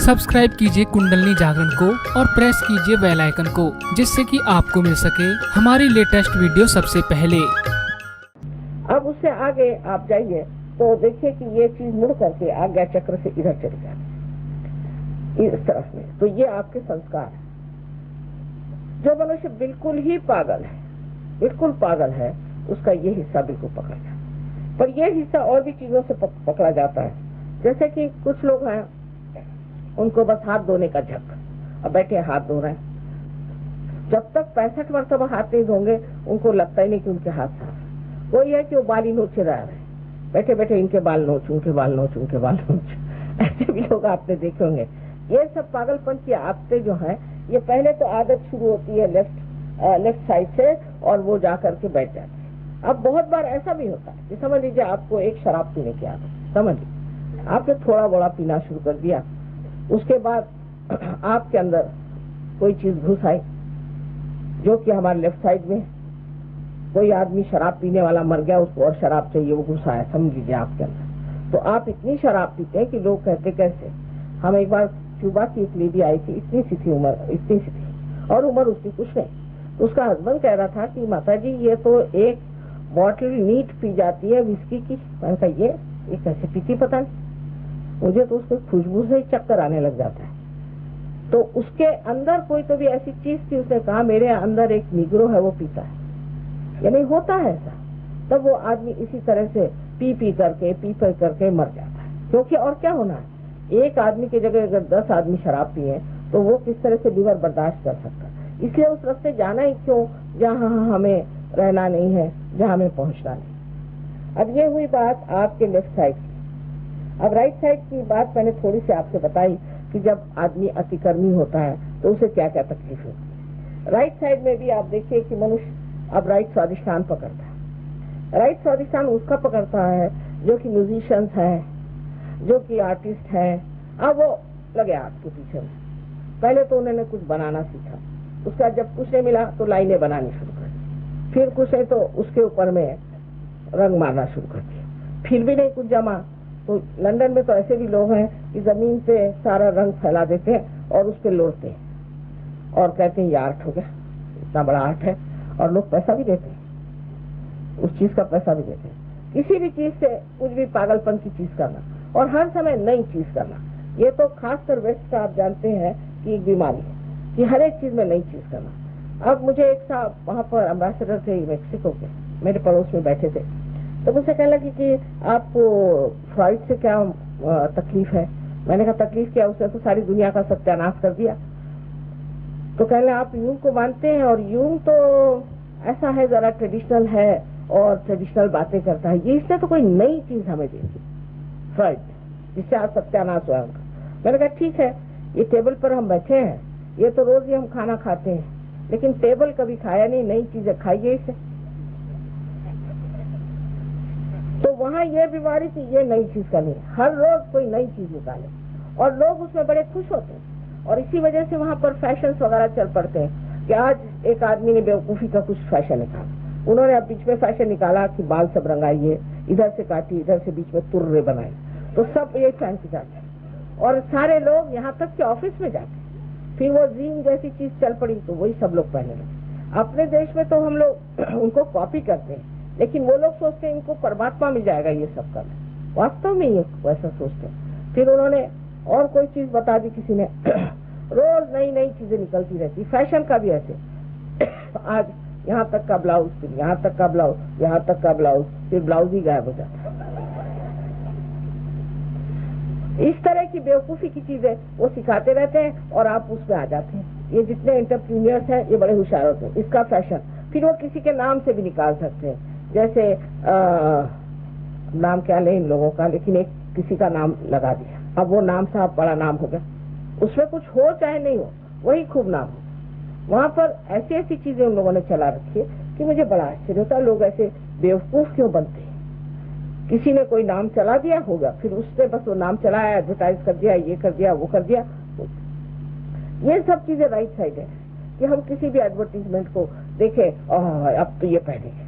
Subscribe कीजिए कुंडलनी जागरण को और प्रेस कीजिए बेल आइकन को, जिससे कि आपको मिल सके हमारी लेटेस्ट वीडियो सबसे पहले। अब उससे आगे आप जाइए तो देखिए कि ये चीज मुड़ करके आज्ञा चक्र से इधर चली जाती इस तरफ में। तो ये आपके संस्कार है। जो मनुष्य बिल्कुल ही पागल है, बिल्कुल पागल है, उसका ये हिस्सा बिल्कुल पकड़ा जाता है। पर ये हिस्सा और भी चीजों से पकड़ा जाता है। जैसे कि कुछ लोग हैं, उनको बस हाथ धोने का झक, अब बैठे हाथ धो रहे हैं। जब तक 65 मरतबा हाथ नहीं धोंगे उनको लगता ही नहीं कि उनके हाथ साफ है। वही है कि वो बाल ही नोचे रह रहे, बैठे बैठे इनके बाल नोच, उनके बाल नोच, उनके बाल नोच। ऐसे भी लोग आपने देखे होंगे। ये सब पागलपन की आदतें जो है, ये पहले तो आदत शुरू होती है लेफ्ट साइड से और वो जाकर के बैठ जाते हैं। अब बहुत बार ऐसा भी होता है कि समझ लीजिए आपको एक शराब पीने की आदत, समझिए आपने थोड़ा बड़ा पीना शुरू कर दिया, उसके बाद आपके अंदर कोई चीज घुस आई जो कि हमारे लेफ्ट साइड में कोई आदमी शराब पीने वाला मर गया, उसको और शराब चाहिए, वो घुस आया समझ लीजिए आपके अंदर। तो आप इतनी शराब पीते हैं कि लोग कहते कैसे। हम एक बार क्यूबा की एक लेडी आई थी, इतनी सी थी उम्र, इतनी सी थी और उम्र उसकी कुछ नहीं। तो उसका हस्बैंड कह रहा था कि माता जी ये तो एक बॉटल नीट पी जाती है विस्की की। मैंने कहा ये कैसे पीती पता नहीं, मुझे तो उसको खुशबू से ही चक्कर आने लग जाता है। तो उसके अंदर कोई तो भी ऐसी चीज थी, उसने कहा मेरे अंदर एक निग्रो है वो पीता है, यानी होता है ऐसा। तब वो आदमी इसी तरह से पी करके मर जाता है। क्योंकि और क्या होना है, एक आदमी की जगह अगर 10 आदमी शराब पिए तो वो किस तरह से लीवर बर्दाश्त कर सकता। इसलिए उस रास्ते जाना ही क्यों जहाँ हमें रहना नहीं है, जहाँ हमें पहुंचना नहीं। अब ये हुई बात आपके लेफ्ट साइड की। अब राइट साइड की बात मैंने थोड़ी सी आपसे बताई कि जब आदमी अतिकर्मी होता है तो उसे क्या क्या तकलीफ होती है। राइट साइड में भी आप देखिए कि मनुष्य अब राइट स्वादिष्ठान पकड़ता है। राइट स्वादिष्ठान उसका पकड़ता है जो कि म्यूजिशियंस है, जो कि आर्टिस्ट है। अब वो लगे आपके पीछे में। पहले तो उन्होंने कुछ बनाना सीखा, उसका जब कुछ नहीं मिला तो लाइनें बनानी शुरू कर दी, फिर कुछ नहीं तो उसके ऊपर में रंग मारना शुरू कर दिया, फिर भी नहीं कुछ जमा तो लंदन में तो ऐसे भी लोग हैं कि जमीन पे सारा रंग फैला देते हैं और उस पर लोड़ते हैं और कहते हैं ये आर्ट हो गया, इतना बड़ा आर्ट है। और लोग पैसा भी देते हैं, उस चीज का पैसा भी देते हैं। किसी भी चीज से कुछ भी पागलपन की चीज करना और हर समय नई चीज करना, ये तो खासकर वेस्ट का आप जानते हैं कि एक बीमारी है कि हर एक चीज में नई चीज करना। अब मुझे एक साहब वहां पर एम्बेसडर थे मेक्सिको के, मेरे पड़ोस में बैठे थे, तो मुझसे कहने लगी कि आपको फ्राइड से क्या तकलीफ है। मैंने कहा तकलीफ क्या, उसने तो सारी दुनिया का सत्यानाश कर दिया। तो कहने आप यूं को मानते हैं और यूं तो ऐसा है, जरा ट्रेडिशनल है और ट्रेडिशनल बातें करता है, ये इसने तो कोई नई चीज हमें दी थी फ्राइड, जिससे आज सत्यानाश हुआ उनका। मैंने कहा ठीक है, ये टेबल पर हम बैठे हैं, ये तो रोज ही हम खाना खाते हैं, लेकिन टेबल कभी खाया नहीं, नई चीजें खाइए इसे। तो वहाँ ये बीमारी थी, ये नई चीज का नहीं, हर रोज कोई नई चीज निकाले और लोग उसमें बड़े खुश होते हैं। और इसी वजह से वहाँ पर फैशन वगैरह चल पड़ते हैं कि आज एक आदमी ने बेवकूफी का कुछ फैशन निकाला, उन्होंने अब बीच में फैशन निकाला कि बाल सब रंगाइए, इधर से काटी, इधर से बीच में तुर्रे बनाए, तो सब ये फैंसी जाते हैं। और सारे लोग यहाँ तक कि ऑफिस में जाते हैं, फिर वो जीन जैसी चीज चल पड़ी तो वही सब लोग पहने लगे। अपने देश में तो हम लोग उनको कॉपी करते हैं, लेकिन वो लोग सोचते हैं इनको परमात्मा मिल जाएगा ये सब करना, वास्तव में ये वैसा सोचते हैं। फिर उन्होंने और कोई चीज बता दी किसी ने, रोज नई नई चीजें निकलती रहती, फैशन का भी ऐसे आज यहाँ तक का ब्लाउज, फिर यहाँ तक का ब्लाउज, यहाँ तक का ब्लाउज, फिर ब्लाउज ही गायब हो जाता। इस तरह की बेवकूफी की चीजें वो सिखाते रहते हैं और आप उसमें आ जाते हैं। ये जितने एंटरप्रीनियर्स हैं ये बड़े होशियार होते हैं, इसका फैशन फिर वो किसी के नाम से भी निकाल सकते हैं। जैसे नाम क्या ले इन लोगों का, लेकिन एक किसी का नाम लगा दिया, अब वो नाम साहब बड़ा नाम हो गया, उसमें कुछ हो चाहे नहीं हो वही खूब नाम हो। वहां पर ऐसी ऐसी चीजें उन लोगों ने चला रखी है कि मुझे बड़ा आश्चर्य होता है, लोग ऐसे बेवकूफ क्यों बनते हैं। किसी ने कोई नाम चला दिया होगा, फिर उसने बस वो नाम चलाया, एडवर्टाइज कर दिया, ये कर दिया, वो कर दिया। ये सब चीजें राइट साइड है कि हम किसी भी एडवर्टीजमेंट को देखें, अब तो ये पहनेंगे।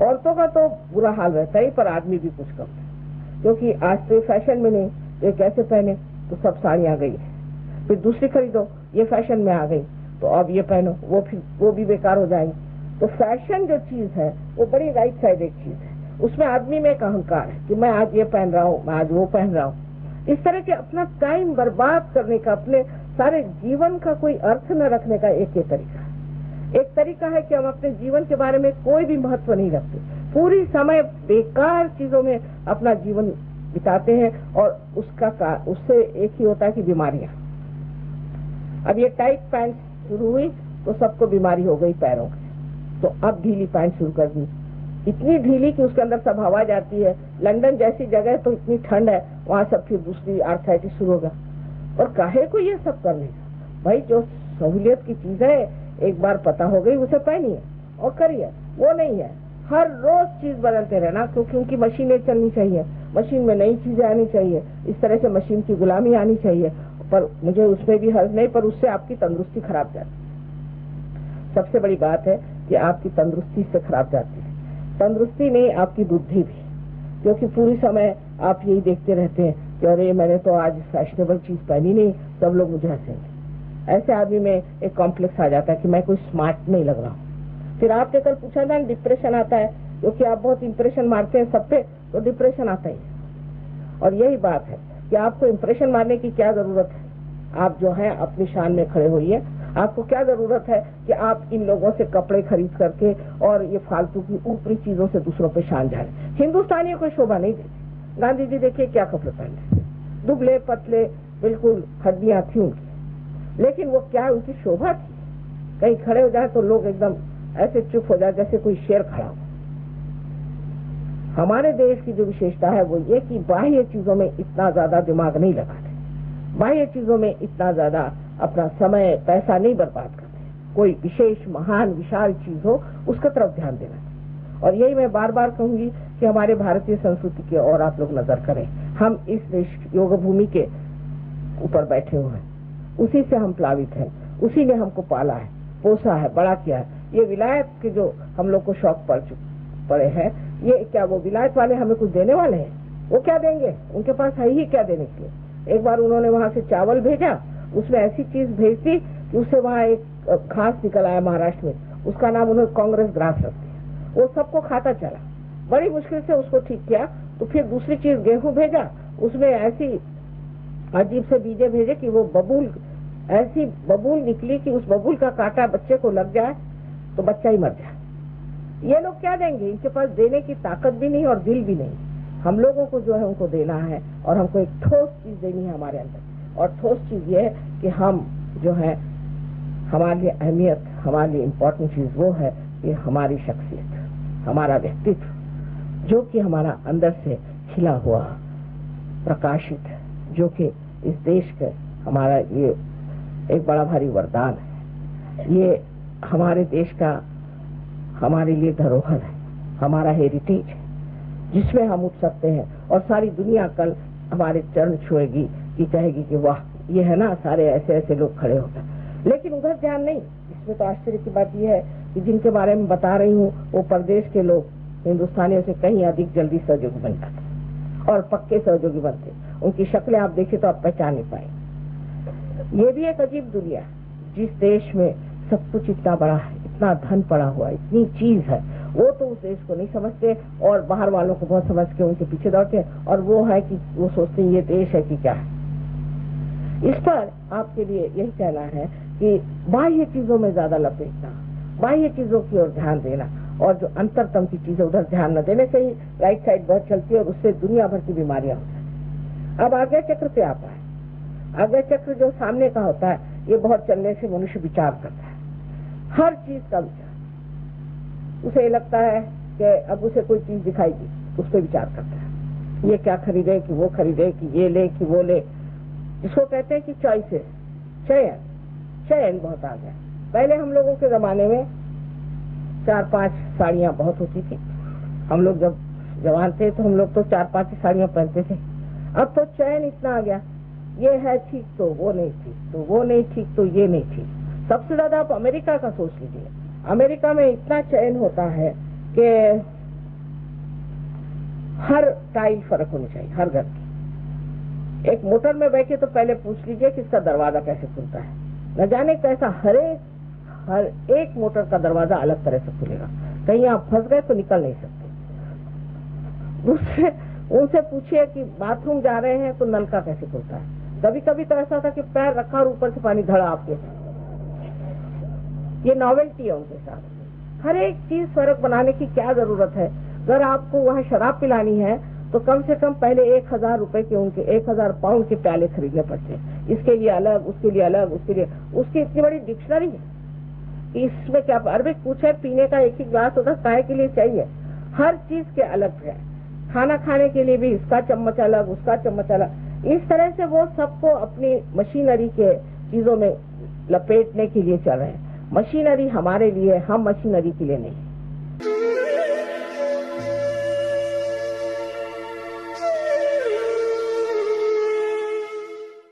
औरतों का तो बुरा हाल रहता है, पर आदमी भी कुछ कम है, क्योंकि आज तो फैशन में नहीं, ये कैसे पहने, तो सब साड़ियां गई है, फिर दूसरी खरीदो, ये फैशन में आ गई तो अब ये पहनो, वो भी बेकार हो जाएंगी। तो फैशन जो चीज है वो बड़ी राइट साइड एक चीज है, उसमें आदमी में एक अहंकार है कि मैं आज ये पहन रहा हूँ, मैं आज वो पहन रहा हूँ। इस तरह के अपना टाइम बर्बाद करने का, अपने सारे जीवन का कोई अर्थ न रखने का एक ये तरीका है। एक तरीका है कि हम अपने जीवन के बारे में कोई भी महत्व नहीं रखते, पूरी समय बेकार चीजों में अपना जीवन बिताते हैं और उससे एक ही होता है कि बीमारियां। अब ये टाइट पैंट शुरू हुई तो सबको बीमारी हो गई पैरों की, तो अब ढीली पैंट शुरू कर दी, इतनी ढीली कि उसके अंदर सब हवा जाती है। लंदन जैसी जगह तो इतनी ठंड है, वहां सब फिर दूसरी आर्थराइटिस शुरू होगा। और काहे को ये सब करने का भाई, जो सहूलियत की चीज है एक बार पता हो गई उसे पहनिए और करिए, वो नहीं है हर रोज चीज बदलते रहना, क्योंकि उनकी मशीनें चलनी चाहिए, मशीन में नई चीजें आनी चाहिए, इस तरह से मशीन की गुलामी आनी चाहिए। पर मुझे उसमें भी हर्ज नहीं, पर उससे आपकी तंदुरुस्ती खराब जाती है। सबसे बड़ी बात है कि आपकी तंदुरुस्ती से खराब जाती है, तंदुरुस्ती नहीं आपकी बुद्धि भी, क्योंकि पूरी समय आप यही देखते रहते हैं कि अरे मैंने तो आज फैशनेबल चीज पहनी नहीं, सब लोग मुझे हंसेंगे। ऐसे आदमी में एक कॉम्प्लेक्स आ जाता है कि मैं कोई स्मार्ट नहीं लग रहा हूँ। फिर आपने कल पूछा था डिप्रेशन आता है, क्योंकि आप बहुत इंप्रेशन मारते हैं सब पे, तो डिप्रेशन आता ही है। और यही बात है कि आपको इंप्रेशन मारने की क्या जरूरत है, आप जो है अपनी शान में खड़े होइए। आपको क्या जरूरत है कि आप इन लोगों से कपड़े खरीद करके और ये फालतू की ऊपरी चीजों से दूसरों पे शान झाड़े। हिंदुस्तानियों को शोभा नहीं देती। गांधी जी देखिए क्या कपड़े पहनते, दुबले पतले, बिल्कुल हड्डियां थी उनकी, लेकिन वो क्या उनकी शोभा थी। कहीं खड़े हो जाए तो लोग एकदम ऐसे चुप हो जाए जैसे कोई शेर खड़ा हो। हमारे देश की जो विशेषता है वो ये कि बाह्य चीजों में इतना ज्यादा दिमाग नहीं लगाते, बाह्य चीजों में इतना ज्यादा अपना समय पैसा नहीं बर्बाद करते। कोई विशेष महान विशाल चीज हो उसका तरफ ध्यान देना। और यही मैं बार बार कहूंगी कि हमारे भारतीय संस्कृति की ओर आप लोग नजर करें। हम इस देश योग भूमि के ऊपर बैठे हुए हैं, उसी से हम प्लावित हैं, उसी ने हमको पाला है, पोसा है, बड़ा किया है। ये विलायत के जो हम लोग को शौक पड़े हैं, ये क्या वो विलायत वाले हमें कुछ देने वाले हैं? वो क्या देंगे? उनके पास है ही क्या देने के लिए। एक बार उन्होंने वहां से चावल भेजा, उसमें ऐसी चीज भेज दी कि उससे वहां एक घास निकल आया महाराष्ट्र में, उसका नाम उन्होंने कांग्रेस ग्रास रख दिया। वो सबको खाता चला, बड़ी मुश्किल से उसको ठीक किया। तो फिर दूसरी चीज गेहूं भेजा, उसमें ऐसी अजीब से बीजे भेजे कि वो बबूल, ऐसी बबूल निकली कि उस बबूल का कांटा बच्चे को लग जाए तो बच्चा ही मर जाए। ये लोग क्या देंगे? इनके पास देने की ताकत भी नहीं और दिल भी नहीं। हम लोगों को जो है उनको देना है और हमको एक ठोस चीज देनी है हमारे अंदर। और ठोस चीज ये है कि हम जो है, हमारे लिए अहमियत, हमारे लिए इम्पोर्टेंट चीज वो है कि हमारी शख्सियत, हमारा व्यक्तित्व, जो कि हमारा अंदर से खिला हुआ प्रकाशित है, जो कि इस देश का हमारा ये एक बड़ा भारी वरदान है। ये हमारे देश का हमारे लिए धरोहर है, हमारा हेरिटेज है, जिसमें हम उठ सकते हैं और सारी दुनिया कल हमारे चरण छुएगी कि कहेगी कि वाह, ये है ना, सारे ऐसे ऐसे लोग खड़े हो गए। लेकिन उधर ध्यान नहीं। इसमें तो आश्चर्य की बात यह है कि जिनके बारे में बता रही हूँ वो परदेश के लोग हिंदुस्तानियों से कहीं अधिक जल्दी सहयोगी बन जाते और पक्के सहयोगी बनते। उनकी शक्लें आप देखें तो आप पहचान नहीं पाएंगे। ये भी एक अजीब दुनिया है, जिस देश में सब कुछ इतना बड़ा है, इतना धन पड़ा हुआ है, इतनी चीज है, वो तो उस देश को नहीं समझते और बाहर वालों को बहुत समझ के उनके पीछे दौड़ते हैं। और वो है कि वो सोचते हैं ये देश है कि क्या है। इस पर आपके लिए यही कहना है कि बाह्य चीजों में ज्यादा लपेटना, बाह्य चीजों की ओर ध्यान देना और जो अंतरतम की चीजें उधर ध्यान न देने से ही राइट साइड बहुत चलती है और उससे दुनिया भर की बीमारियां होती हैं। अब आज्ञा चक्र पे आता है। आज्ञा चक्र जो सामने का होता है, ये बहुत चलने से मनुष्य विचार करता है, हर चीज का विचार। उसे लगता है कि अब उसे कोई चीज दिखाई दी, उस पर विचार करता है, ये क्या खरीदे कि वो खरीदे, कि ये ले कि वो ले। इसको कहते हैं कि चॉइसेस, चयन। चयन बहुत आ गया। पहले हम लोगों के जमाने में 4-5 साड़ियां बहुत होती थी। हम लोग जब जवान थे तो हम लोग तो 4-5 साड़ियां पहनते थे। अब तो चयन इतना आ गया, ये है ठीक तो वो नहीं ठीक, तो वो नहीं ठीक तो ये नहीं ठीक। सबसे ज्यादा आप अमेरिका का सोच लीजिए। अमेरिका में इतना चयन होता है कि हर टाइल फर्क होनी चाहिए, हर घर की। एक मोटर में बैठे तो पहले पूछ लीजिए कि इसका दरवाजा कैसे खुलता है। न जाने कैसा हर एक मोटर का दरवाजा अलग तरह से खुलेगा, कहीं आप फंस गए तो निकल नहीं सकते। दूसरे उनसे पूछिए कि बाथरूम जा रहे हैं तो नल का कैसे खुलता है। कभी कभी तो ऐसा था कि पैर रखा और ऊपर से पानी धड़ा आपके, ये नॉवेल्टी है उनके साथ। हर एक चीज फर्क बनाने की क्या जरूरत है। अगर आपको वहाँ शराब पिलानी है तो कम से कम पहले 1000 रुपए के, उनके 1000 पाउंड के प्याले खरीदने पड़ते हैं। इसके लिए अलग, उसके लिए अलग, उसके लिए उसकी इतनी बड़ी डिक्शनरी है। इसमें क्या अरबिक पूछे, पीने का एक ही ग्लास होता काहे के लिए चाहिए। हर चीज के अलग है। खाना खाने के लिए भी इसका चम्मच अलग, उसका चम्मच अलग। इस तरह से वो सबको अपनी मशीनरी के चीजों में लपेटने के लिए चल रहे हैं। मशीनरी हमारे लिए, हम मशीनरी के लिए नहीं।